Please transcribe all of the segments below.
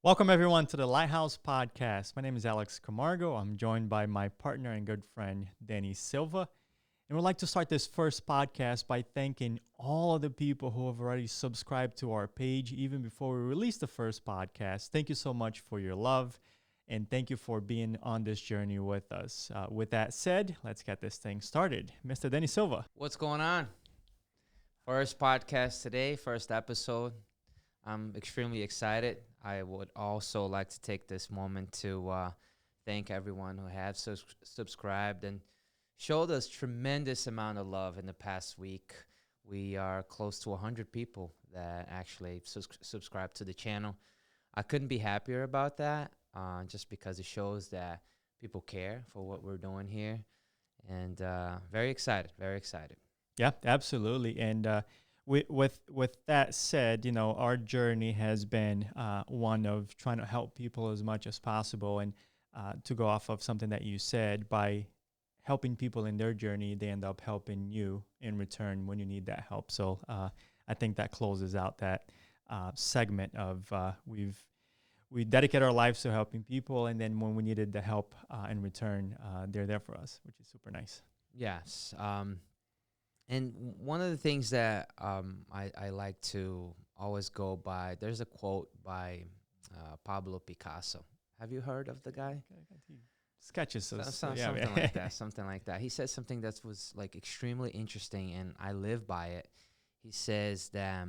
Welcome, everyone, to the Lighthouse Podcast. My name is Alex Camargo. I'm joined by my partner and good friend, Danny Silva. And we'd like to start this first podcast by thanking all of the people who have already subscribed to our page even before we release the first podcast. Thank you so much for your love, and thank you for being on this journey with us. With that said, let's get this thing started. Mr. Danny Silva. What's going on? First podcast today, first episode. I'm extremely excited. I would also like to take this moment to thank everyone who has subscribed and showed us tremendous amount of love in the past week. We are close to 100 people that actually subscribe to the channel. I couldn't be happier about that, just because it shows that people care for what we're doing here. And very excited, very excited. Yeah, absolutely. And with that said, you know, our journey has been one of trying to help people as much as possible. And to go off of something that you said, by helping people in their journey, they end up helping you in return when you need that help. So I think that closes out that segment of we dedicate our lives to helping people, and then when we needed the help in return, they're there for us, which is super nice. Yes. And one of the things that I like to always go by, there's a quote by Pablo Picasso. Have you heard of the guy? Sketches. Something like that. Something like that. He says something that was like extremely interesting, and I live by it. He says that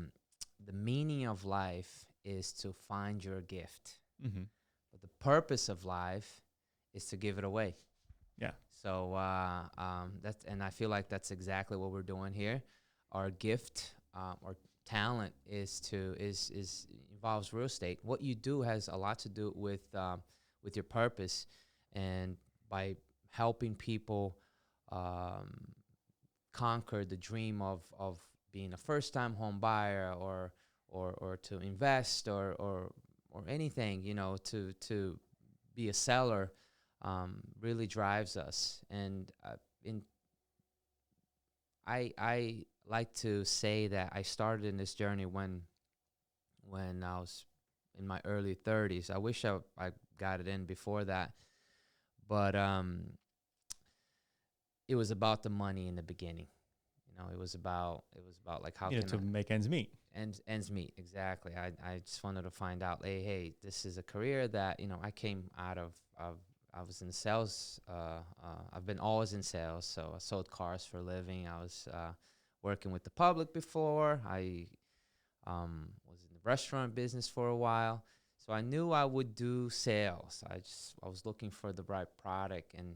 the meaning of life is to find your gift, but the purpose of life is to give it away. Yeah. So that's, and I feel like that's exactly what we're doing here. Our gift, our talent is involves real estate. What you do has a lot to do with your purpose, and by helping people conquer the dream of being a first-time home buyer, or to invest, or anything, you know, to be a seller. Really drives us. And I like to say that I started in this journey when I was in my early 30s. I wish I got it in before that, but it was about the money in the beginning. You know, it was about like how to make ends meet. Ends meet, exactly. I just wanted to find out, hey, this is a career that, you know, I came out of. I was in sales. I've been always in sales. So I sold cars for a living. I was working with the public before. I was in the restaurant business for a while. So I knew I would do sales. I was looking for the right product, and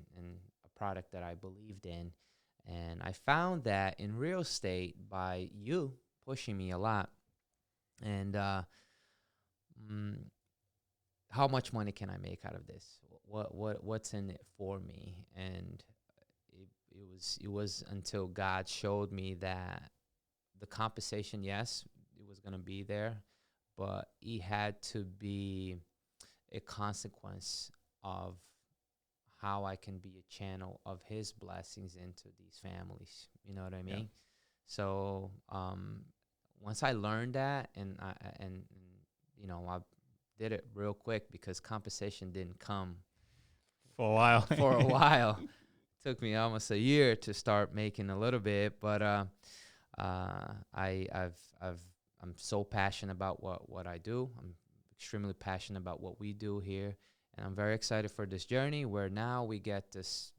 a product that I believed in. And I found that in real estate by you pushing me a lot. And how much money can I make out of this? What's in it for me? And it was until God showed me that the compensation, yes, it was going to be there, but it had to be a consequence of how I can be a channel of His blessings into these families. You know what I mean? Yeah. So once I learned that, and you know, I did it real quick, because compensation didn't come for a while. Took me almost a year to start making a little bit, but I'm so passionate about what I do. I'm extremely passionate about what we do here, and I'm very excited for this journey where now we get this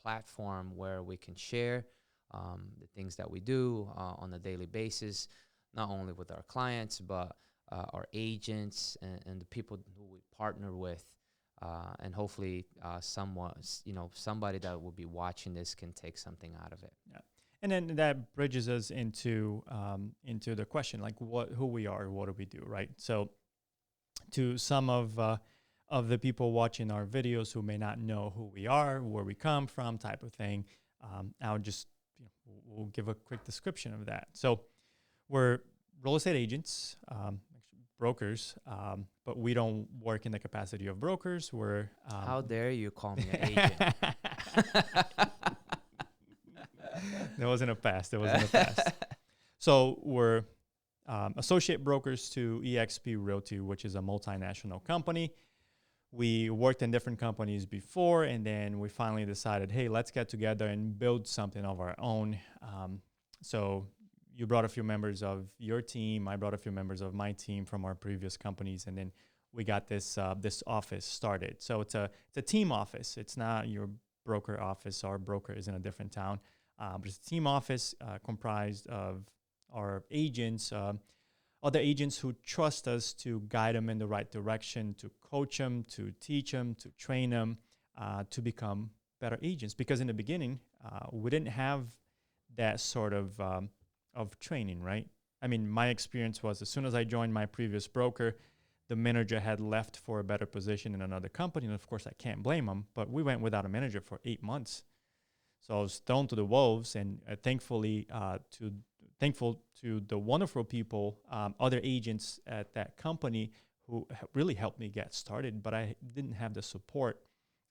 platform where we can share the things that we do on a daily basis, not only with our clients, but our agents and the people who we partner with, and hopefully somebody that will be watching this can take something out of it. Yeah, and then that bridges us into the question, like who we are, what do we do, right? So to some of the people watching our videos who may not know who we are, where we come from, type of thing, I'll just we'll give a quick description of that. So we're real estate agents, brokers, but we don't work in the capacity of brokers. We're how dare you call me an agent? There wasn't a past. So we're associate brokers to eXp Realty, which is a multinational company. We worked in different companies before, and then we finally decided, hey, let's get together and build something of our own. So you brought a few members of your team. I brought a few members of my team from our previous companies, and then we got this office started. So it's a team office. It's not your broker office. Our broker is in a different town, but it's a team office comprised of our agents. Other agents who trust us to guide them in the right direction, to coach them, to teach them, to train them, to become better agents. Because in the beginning, we didn't have that sort of training, right? I mean, my experience was as soon as I joined my previous broker, the manager had left for a better position in another company. And of course, I can't blame him, but we went without a manager for 8 months. So I was thrown to the wolves, and thankful to the wonderful people, other agents at that company who really helped me get started. But I didn't have the support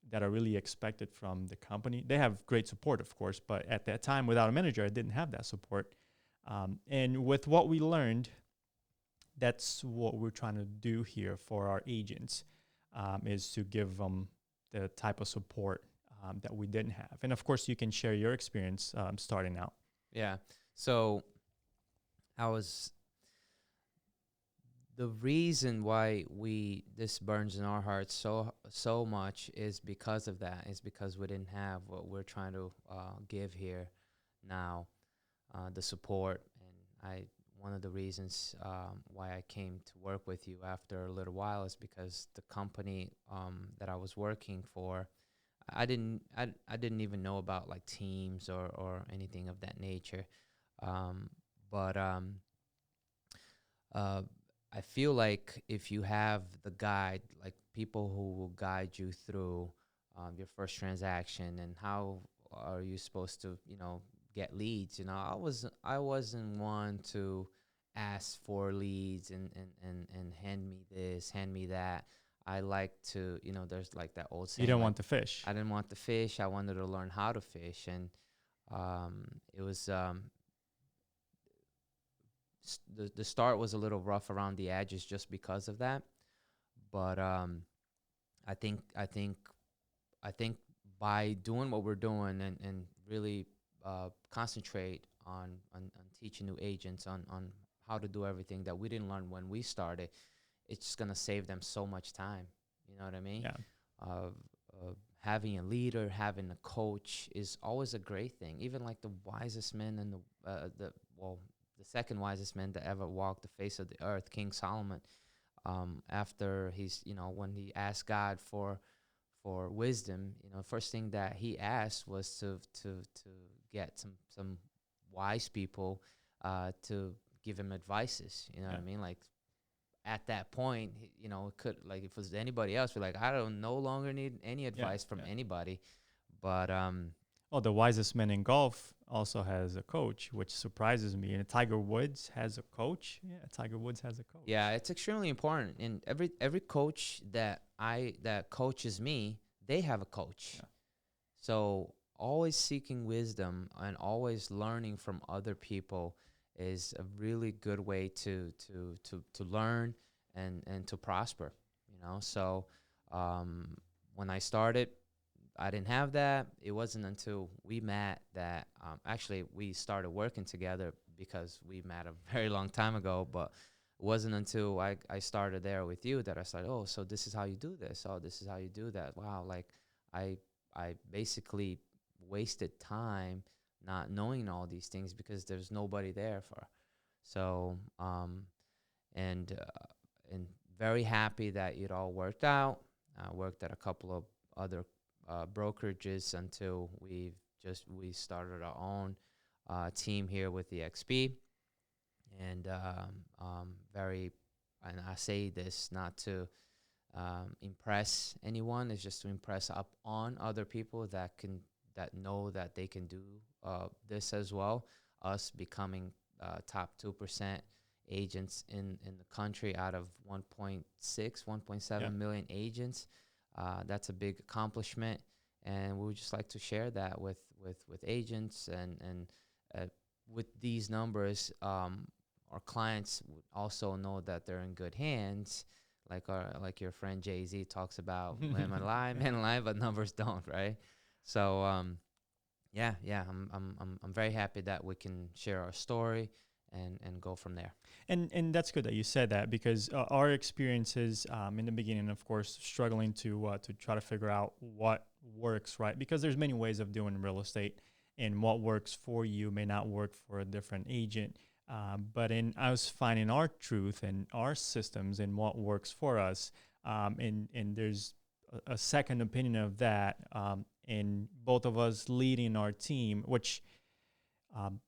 that I really expected from the company. They have great support, of course, but at that time, without a manager, I didn't have that support. And with what we learned, that's what we're trying to do here for our agents, is to give them the type of support that we didn't have. And of course, you can share your experience starting out. Yeah. So the reason why this burns in our hearts so much is because of that. Is because we didn't have what we're trying to give here now, the support. And one of the reasons why I came to work with you after a little while is because the company that I was working for, I didn't even know about like teams or anything of that nature. But I feel like if you have the guide, like people who will guide you through your first transaction and how are you supposed to, get leads. I wasn't one to ask for leads and hand me this, hand me that. I like to, there's like that old saying. You don't want to fish. I didn't want to fish. I wanted to learn how to fish. And it was, the start was a little rough around the edges just because of that. But I think by doing what we're doing and really concentrate on teaching new agents on how to do everything that we didn't learn when we started, it's just going to save them so much time. You know what I mean? Yeah. Having a leader, having a coach is always a great thing. Even like the wisest man and the second wisest man that ever walked the face of the earth, King Solomon, after when he asked God for wisdom, first thing that he asked was to get some wise people to give him advices. You know what I mean? Like at that point, it could, like, if it was anybody else, we're like, I don't no longer need any advice from anybody. But the wisest man in golf also has a coach, which surprises me. And Tiger Woods has a coach. Yeah, Tiger Woods has a coach. Yeah, it's extremely important. And every coach that coaches me, they have a coach. Yeah. So always seeking wisdom and always learning from other people is a really good way to learn and to prosper. So when I started, I didn't have that. It wasn't until we met that actually we started working together, because we met a very long time ago. But it wasn't until I started there with you that I started, oh, so this is how you do this. Oh, this is how you do that. Wow, like I basically wasted time not knowing all these things because there's nobody there for. So and very happy that it all worked out. I worked at a couple of other brokerages until we started our own team here with the XP. And and I say this not to impress anyone, it's just to impress up on other people that know that they can do this as well. Us becoming top 2% agents in the country out of 1.7 million agents. That's a big accomplishment, and we would just like to share that with agents and with these numbers. our clients would also know that they're in good hands. Like your friend Jay-Z talks about, men lie, but numbers don't, right? So I'm very happy that we can share our story and go from there. And that's good that you said that, because our experiences in the beginning, of course, struggling to try to figure out what works, right? Because there's many ways of doing real estate, and what works for you may not work for a different agent. But in us finding our truth and our systems and what works for us, and there's a second opinion of that, in both of us leading our team, which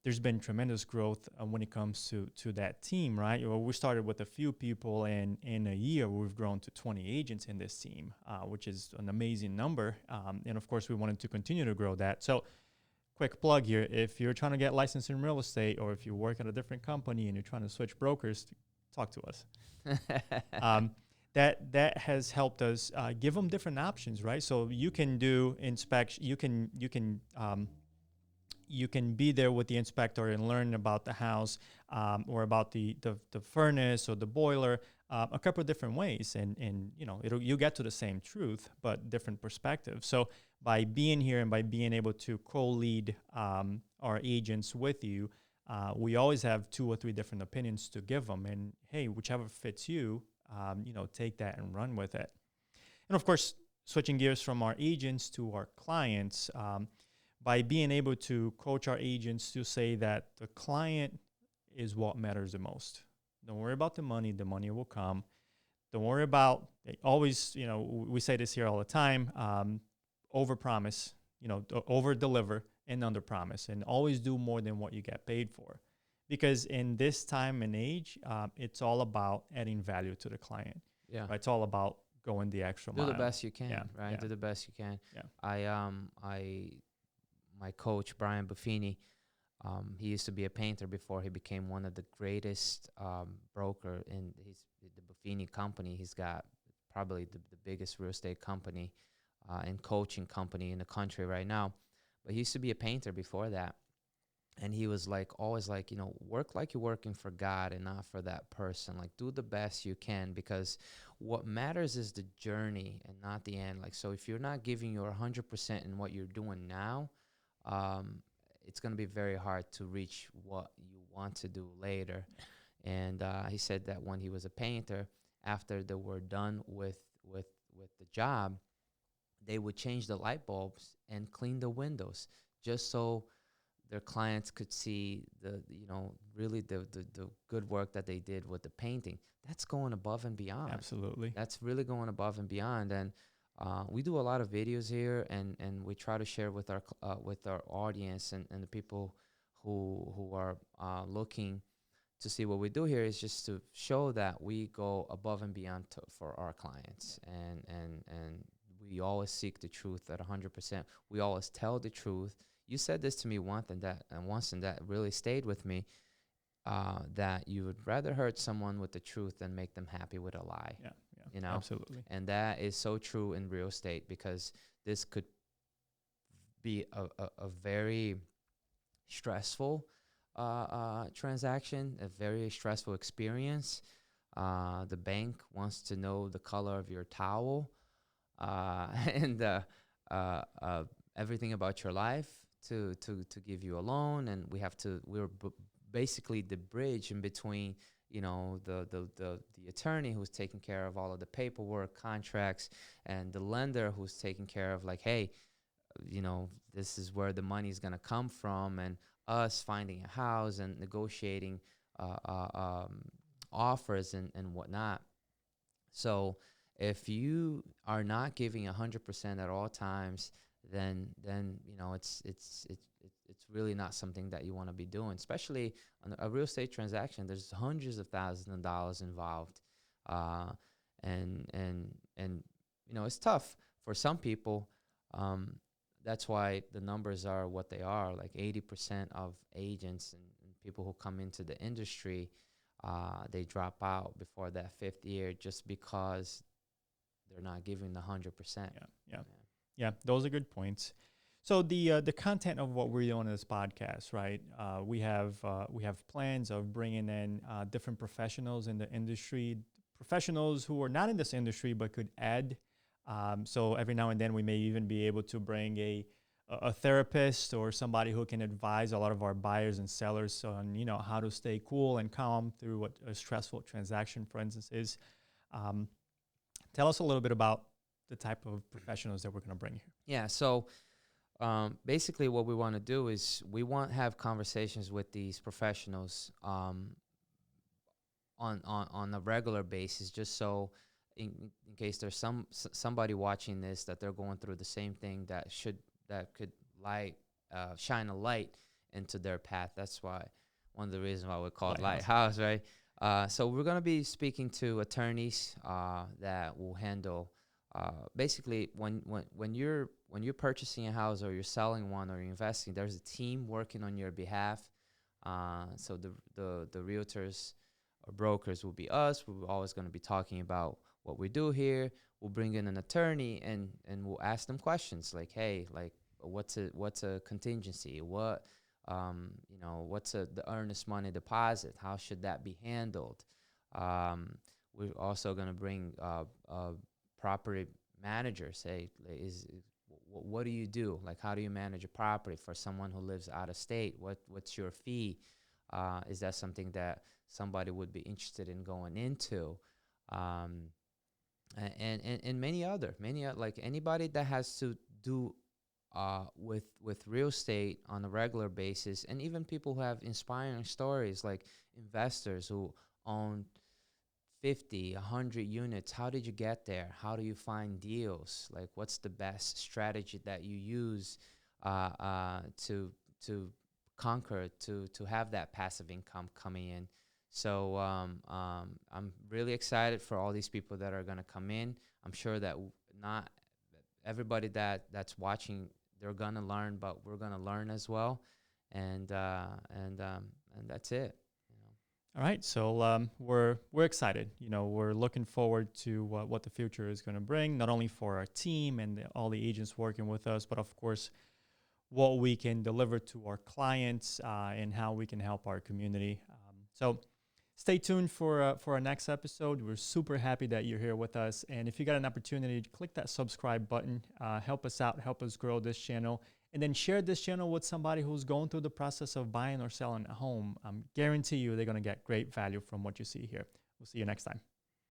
there's been tremendous growth when it comes to that team, right? Well, we started with a few people, and in a year, we've grown to 20 agents in this team, which is an amazing number. And of course, we wanted to continue to grow that. So, quick plug here: if you're trying to get licensed in real estate, or if you work at a different company and you're trying to switch brokers, talk to us. That has helped us give them different options, right? So you can do inspection. You can be there with the inspector and learn about the house, or about the furnace or the boiler, a couple of different ways, and you get to the same truth but different perspectives. So by being here and by being able to co-lead our agents with you, we always have 2 or 3 different opinions to give them, and hey, whichever fits you, take that and run with it. And of course, switching gears from our agents to our clients, by being able to coach our agents to say that the client is what matters the most. Don't worry about the money will come. Don't worry about, always, we say this here all the time, over-promise, over-deliver and under-promise, and always do more than what you get paid for. Because in this time and age, it's all about adding value to the client. Yeah. Right? It's all about going the extra mile. Do the best you can, right? Yeah. Do the best you can. Yeah. My coach, Brian Buffini, he used to be a painter before he became one of the greatest broker in the Buffini company. He's got probably the biggest real estate company and coaching company in the country right now. But he used to be a painter before that. And he was always work like you're working for God and not for that person. Do the best you can, because what matters is the journey and not the end. So if you're not giving your 100% in what you're doing now, it's going to be very hard to reach what you want to do later. And he said that when he was a painter, after they were done with the job, they would change the light bulbs and clean the windows just so their clients could see really the good work that they did with the painting. That's going above and beyond. Absolutely. That's really going above and beyond. And we do a lot of videos here, and we try to share with our audience and the people who are looking to see what we do here, is just to show that we go above and beyond for our clients, and we always seek the truth at 100%. We always tell the truth. You said this to me once, and that really stayed with me. That you would rather hurt someone with the truth than make them happy with a lie. Yeah. Absolutely. And that is so true in real estate, because this could be a very stressful transaction, a very stressful experience. The bank wants to know the color of your towel, and everything about your life to give you a loan, and we're basically the bridge in between, the attorney who's taking care of all of the paperwork, contracts, and the lender who's taking care of hey, this is where the money is going to come from, and us finding a house and negotiating offers and whatnot. So if you are not giving 100% at all times, then it's really not something that you want to be doing, especially on a real estate transaction. There's hundreds of thousands of dollars involved, and it's tough for some people. That's why the numbers are what they are. 80% of agents and people who come into the industry, they drop out before that 5th year just because they're not giving the 100%. Yeah. Those are good points. So the content of what we're doing in this podcast, right? We have plans of bringing in different professionals in the industry, professionals who are not in this industry but could add. So every now and then we may even be able to bring a therapist or somebody who can advise a lot of our buyers and sellers on how to stay cool and calm through what a stressful transaction, for instance, is. Um, Tell us a little bit about the type of professionals that we're going to bring here. Yeah. So basically, what we want to do is we want to have conversations with these professionals on a regular basis, just so in case there's somebody watching this that they're going through the same thing that could shine a light into their path. That's why one of the reasons why we call it Lighthouse, right? So we're going to be speaking to attorneys that will handle basically when you're purchasing a house or you're selling one or you're investing, there's a team working on your behalf. So the realtors or brokers will be us. We're always going to be talking about what we do here. We'll bring in an attorney and we'll ask them questions like, hey, like what's a contingency? What's the earnest money deposit? How should that be handled? We're also going to bring property managers. Say, what do you do? Like, how do you manage a property for someone who lives out of state? What's your fee? Is that something that somebody would be interested in going into? And many other, like anybody that has to do with real estate on a regular basis, and even people who have inspiring stories, like investors who own 50, 100 units. How did you get there? How do you find deals? Like, what's the best strategy that you use to conquer, to have that passive income coming in? So I'm really excited for all these people that are going to come in. I'm sure that not everybody that's watching, they're going to learn, but we're going to learn as well. And that's it. All right, so we're excited. We're looking forward to what the future is going to bring, not only for our team and all the agents working with us, but of course, what we can deliver to our clients and how we can help our community. So stay tuned for our next episode. We're super happy that you're here with us. And if you got an opportunity, click that subscribe button. Help us out, help us grow this channel. And then share this channel with somebody who's going through the process of buying or selling a home. Guarantee you they're going to get great value from what you see here. We'll see you next time.